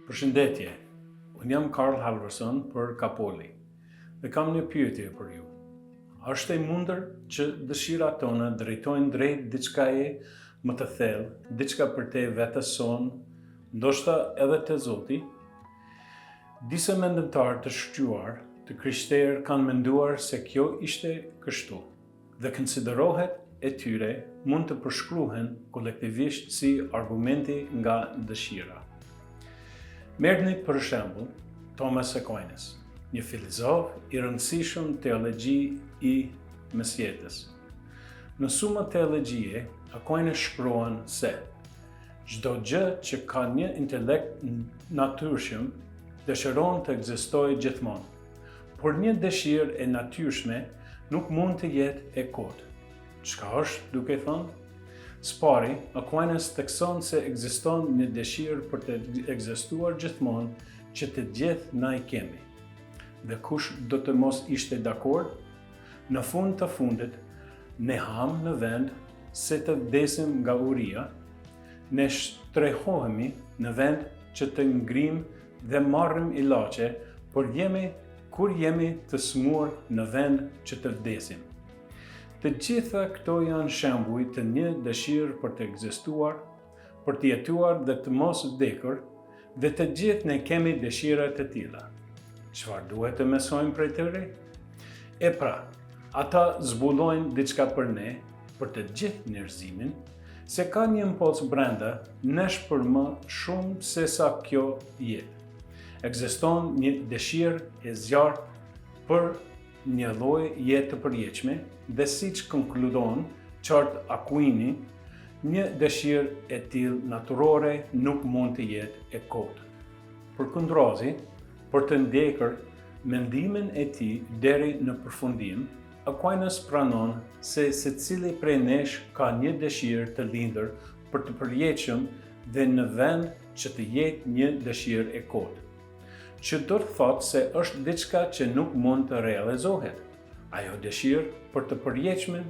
Përshëndetje, unë jam Karl Halverson për Kapoli dhe kam një pyetje për ju. Është e mundër që dëshirat tona drejtojnë drejt diçkaje më të thellë, diçka për te vetes son, ndoshta edhe te Zoti? Disa mendimtarë të shqyuar, të krishterë kanë menduar se kjo ishte kështu dhe konsiderohet e tyre mund të përshkruhen kolektivisht si argumenti nga dëshira. Merrni për shembull Thomas Aquinas, një filozof i rëndësishëm teologji i mesjetës. Në Summa Theologiae, Aquinas shkruan se çdo gjë që ka një intelekt natyrshëm dëshiron të ekzistojë gjithmonë, por një dëshirë e natyrshme nuk mund të jetë e kotë. Çka është duke thënë? Spari, Aquinas thekson se ekziston një dëshirë për të ekzistuar gjithmonë që të gjithë na i kemi. Dhe kush do të mos ishte dakord? Në fund të fundit, ne ham në vend se të vdesim nga uria, ne shtrehohemi në vend që të ngrim dhe marrim ilaçe, por kur jemi të smur në vend që të vdesim. Të gjitha këto janë shembuj të një dëshirë për të ekzistuar, për të jetuar dhe të mos vdekur, dhe të gjithë ne kemi dëshira të tilla. Çfarë duhet të mësojmë prej tyre? E pra, ata zbulojnë diçka për ne, për të gjithë njerëzimin, se ka një impuls brenda nesh për më shumë se sa kjo jetë. Ekziston një dëshirë e zjarrt për një lloj jetë të përjetshme dhe siç konkludon qartë Aquini, një dëshirë e tillë natyrore nuk mund të jetë e kotë. Përkundërzi, për të ndjekur mendimin e tij deri në përfundim, Aquinas pranon se secili prej nesh ka një dëshirë të lindër për të përjetshëm dhe në vend që të jetë një dëshirë e kotë, që do të thotë se është diçka që nuk mund të realizohet. Ajo dëshirë për të përjetshmën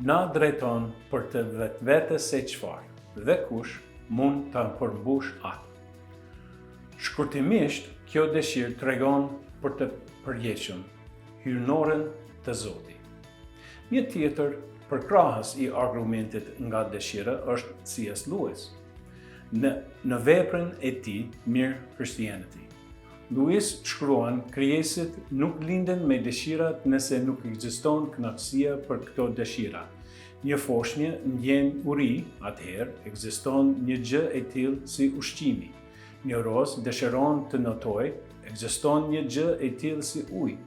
na drejton për të vetes se çfarë dhe kush mund ta përmbush atë. Shkurtimisht, kjo dëshirë tregon për të përjetshëm, hyjnoren të Zotit. Një tjetër përkrahës i argumentit nga dëshira është C.S. Lewis në veprën e tij Mere Christianity. Lewis shkruan, krijesit nuk linden me dëshirat nëse nuk ekziston kënaqësia për këto dëshira. Një foshnjë ndjen uri, atëherë ekziston një gjë e tillë si ushqimi. Një roz dëshiron të notoj, ekziston një gjë e tillë si ujë.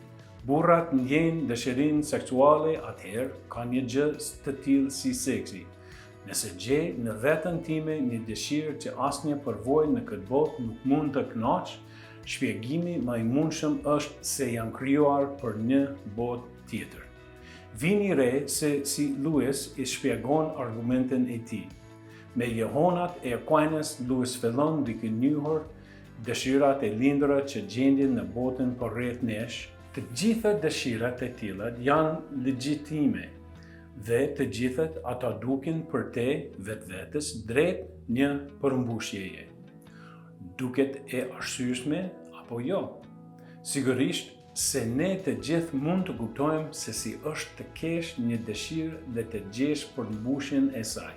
Burrat ndjejnë dëshirinë seksuale, atëherë ka një gjë të tillë si seksi. Nëse gjej në veten time një dëshirë që asnjë përvojë në këtë botë nuk mund të kënaq, shpjegimi më i mundshëm është se janë krijuar për një botë tjetër. Vini re se si Lewis i shpjegon argumentin e tij. Me Johonat e Aquinas, Lewis fillon duke njohur dëshirat e lindura që gjendjen në botën përreth nesh. Të gjitha dëshirat e tilla janë legjitime dhe të gjithat ata duken për te vetvetes drejt një përmbushjeje. Duket e arsyeshme apo jo? Sigurisht se ne të gjithë mund të kuptojmë se si është të kesh një dëshirë dhe të gjesh përmbushjen e saj.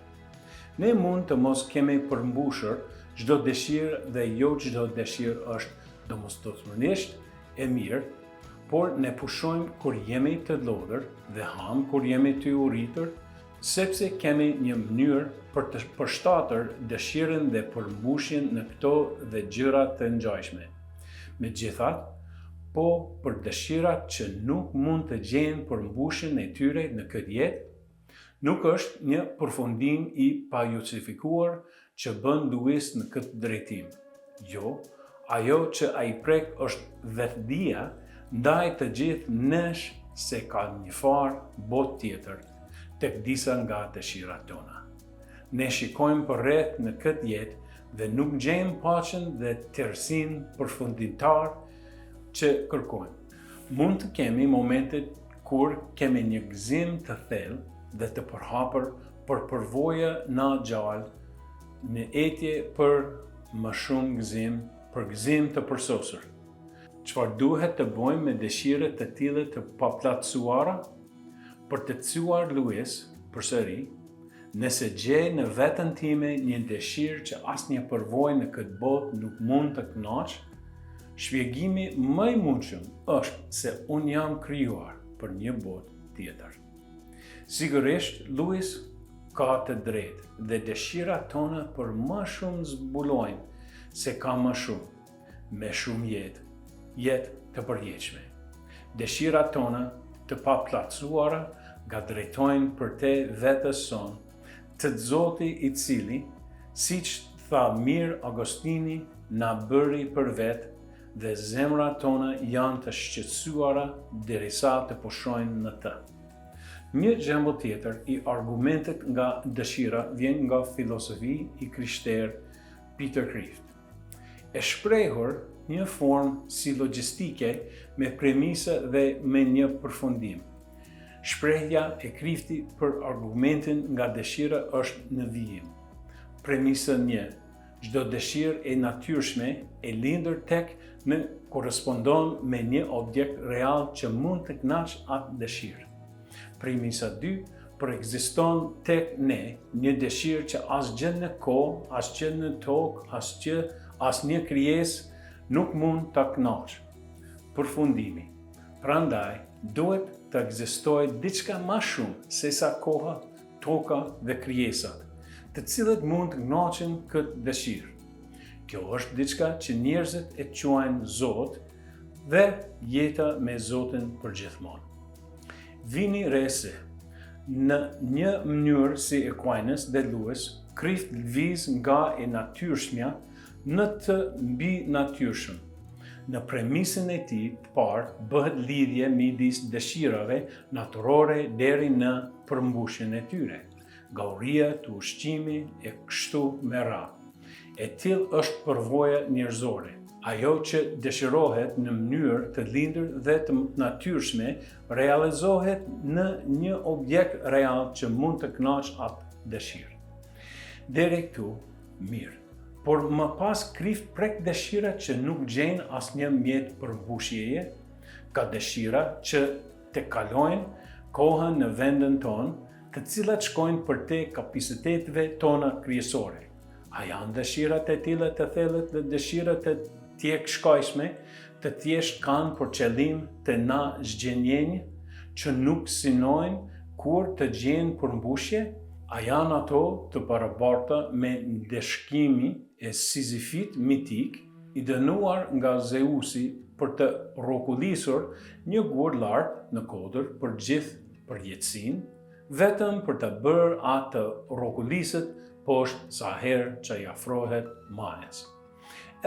Ne mund të mos kemi përmbushur çdo dëshirë dhe jo çdo dëshirë është domosdoshmërisht e mirë, por ne pushojmë kur jemi të lodhur dhe ham kur jemi të uritur, sepse kemi një mënyrë për të përshtatër dëshirën dhe përmbushjen në këto dhe gjëra të ngjashme. Megjithatë, po për dëshirat që nuk mund të gjejnë përmbushjen e tyre në këtë jetë, nuk është një përfundim i pajustifikuar që bën Lewis në këtë drejtim. Jo, ajo që ai prek është vetdia ndaj të gjithë nesh se ka një farë botë tjetër tek disa nga dëshirat tona. Ne shikojmë përreth në këtë jetë dhe nuk gjejmë paqen dhe tërësinë përfundimtar që kërkojmë. Mund të kemi momente kur kemi një gëzim të thellë dhe të përhapur për përvoja na gjallë në etje për më shumë gëzim për gëzim të përsosur. Çfarë duhet të bëjmë me dëshirët të tilla të paplatësuara? Për të thuar Luis, përsëri, nëse gjej në veten time një dëshirë që asnjë përvojë në këtë botë nuk mund të kënaq, shpjegimi më i mundshëm është se unë jam krijuar për një botë tjetër. Sigurisht, Luis ka të drejtë dhe dëshirat tona për më shumë zbulojnë se ka më shumë, me shumë jetë të përjetshme. Dëshirat tona të paplatësuara nga drejtojnë për te vetës son, të Zoti i cili, siç tha mirë Agostini, na bëri për vetë dhe zemrat tona janë të shqetësuara derisa të pushojnë në të. Një shembull tjetër i argumentet nga dëshira vjen nga filozofi i krishterë Peter Kreeft. E shprehur një formë silogjistike me premisa dhe me një përfundim. Shprehja e Kreefti për argumentin nga dëshira është në vijim. Premisa 1. Çdo dëshirë e natyrshme e lindur tek në korrespondon me një objekt real që mund të kënaqë atë dëshirë. Premisa 2. Ekziston tek ne një dëshirë që asgjë në kohë, asgjë në tokë, asnjë krijesë nuk mund ta kënaqë. Përfundimi. Prandaj, duhet të ekzistojë diçka më shumë se sa koha, toka dhe krijesat, të cilët mund të kënaqin këtë dëshirë. Kjo është diçka që njerëzit e quajnë Zot dhe jeta me Zotin përgjithmonë. Vini re se, në një mënyrë si Aquinas dhe Luis, Kreeft lëviz nga e natyrshmja në të mbi natyrshëm. Në premisën e tij të parë bëhet lidhje midis dëshirave natyrore deri në përmbushjen e tyre, gauria të ushqimi e kështu me radhë. E tillë është përvoja njerëzore. Ajo që dëshirohet në mënyrë të lindur dhe të natyrshme realizohet në një objekt real që mund të kënaqë atë dëshirë. Deri këtu, mirë. Por më pas Kreeft prek dëshira që nuk gjejnë asnjë mjet përmbushjeje, ka dëshira që të kalojnë kohën në vendin tonë, të cilat shkojnë për te kapaciteteve tona krijesore. A janë dëshirat e tilla të thellët dhe dëshirat e tjekshkojshme, të thjesht kanë për qëllim të na zgjenjenjë, që nuk synojnë kur të gjenë përmbushje? A janë ato të barabarta me ndeshkimi e Sizifit mitik, i dënuar nga Zeusi për të rrokullisur një gur lart në kodër për gjithë përjetësinë, vetëm për të bërë atë të rrokulliset poshtë sa herë që i afrohet majës.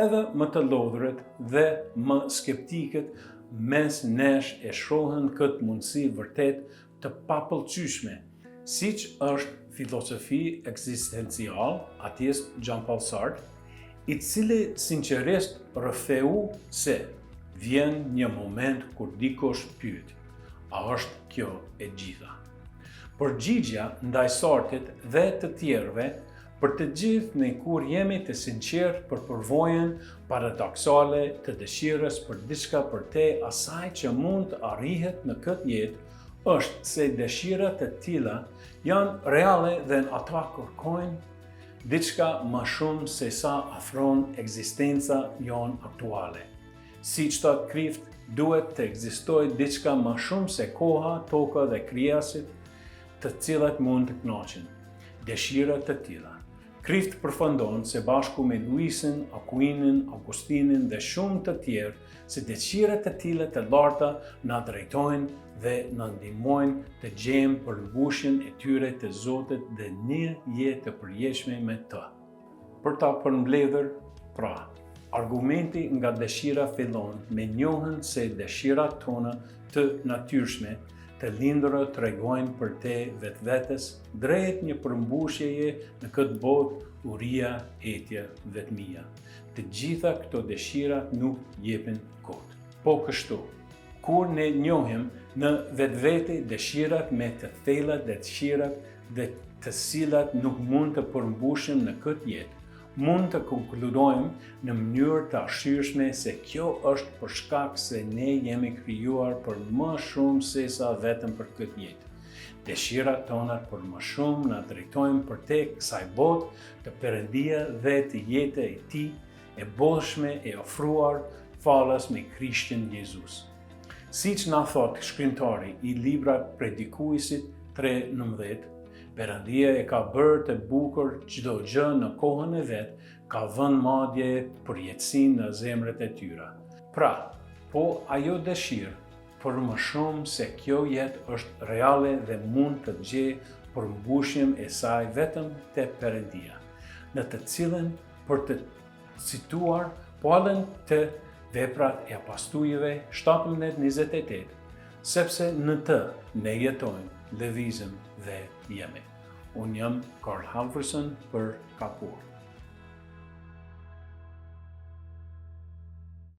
Edhe më të lodhërit dhe më skeptikët mes nesh e shohin këtë mundësi vërtet të papëlqyeshme, siç është filozofi ekzistencial, ateist Jean-Paul Sartre, i cili sinqerisht rrëfeu se vjen një moment kur dikush pyet, a është kjo e gjitha? Përgjigjja ndaj Sartrit dhe të tjerëve për të gjithë ne kur jemi të sinqertë për përvojën paradoksale të dëshirës për diçka për te asaj që mund të arrihet në këtë jetë, është se dëshirat e tilla janë reale dhe në ata kërkojnë diçka më shumë se sa afron ekzistenca jonë aktuale. Siç thot Kreeft, duhet të ekzistojë diçka më shumë se koha, toka dhe krijasit, të cilat mund të kënaqin. Dëshirat të tilla. Kreeft përfundon se bashku me Luisin, Aquinin, Augustinin dhe shumë të tjerë, se dëshirat e tilla të larta na drejtojnë dhe na ndihmojnë të gjejmë përmbushjen e tyre të Zotit dhe një jetë të përjetshme me të. Për ta përmbledhur, pra, argumenti nga dëshira fillon me njohjen se dëshirat tona të natyrshme të lindura tregojnë për te vetvetes drejt një përmbushjeje në këtë botë, uria, etja, vetmia. Të gjitha këto dëshira nuk jepin kot. Po kështu, kur ne njohim në vetvete dëshirat me të thella dhe dëshirat dhe të cilat nuk mund të përmbushen në këtë jetë, mund të konkludojmë në mënyrë të arsyeshme se kjo është për shkak se ne jemi krijuar për më shumë se sa vetëm për këtë jetë. Dëshirat tona për më shumë na drejtojnë përtek kësaj bote të Perëndia dhe të jetë e Tij e bollshme e ofruar falas me Krishtin Jezus. Siç na thot shkrimtari i librat Predikuesit 3:19, Perëndia e ka bërë të bukur çdo gjë në kohën e vet, ka vënë madje përjetësinë në zemrat e tyre. Pra, po ajo dëshirë për më shumë se kjo jetë është reale dhe mund të gjejë përmbushjen e saj vetëm te Perëndia, në të cilën për të cituar palën të Veprat e Apostujve 17:28, sepse në të ne jetojmë, lëvizim dhe jemi. Unë jam Karl Halvorsen për Kapur.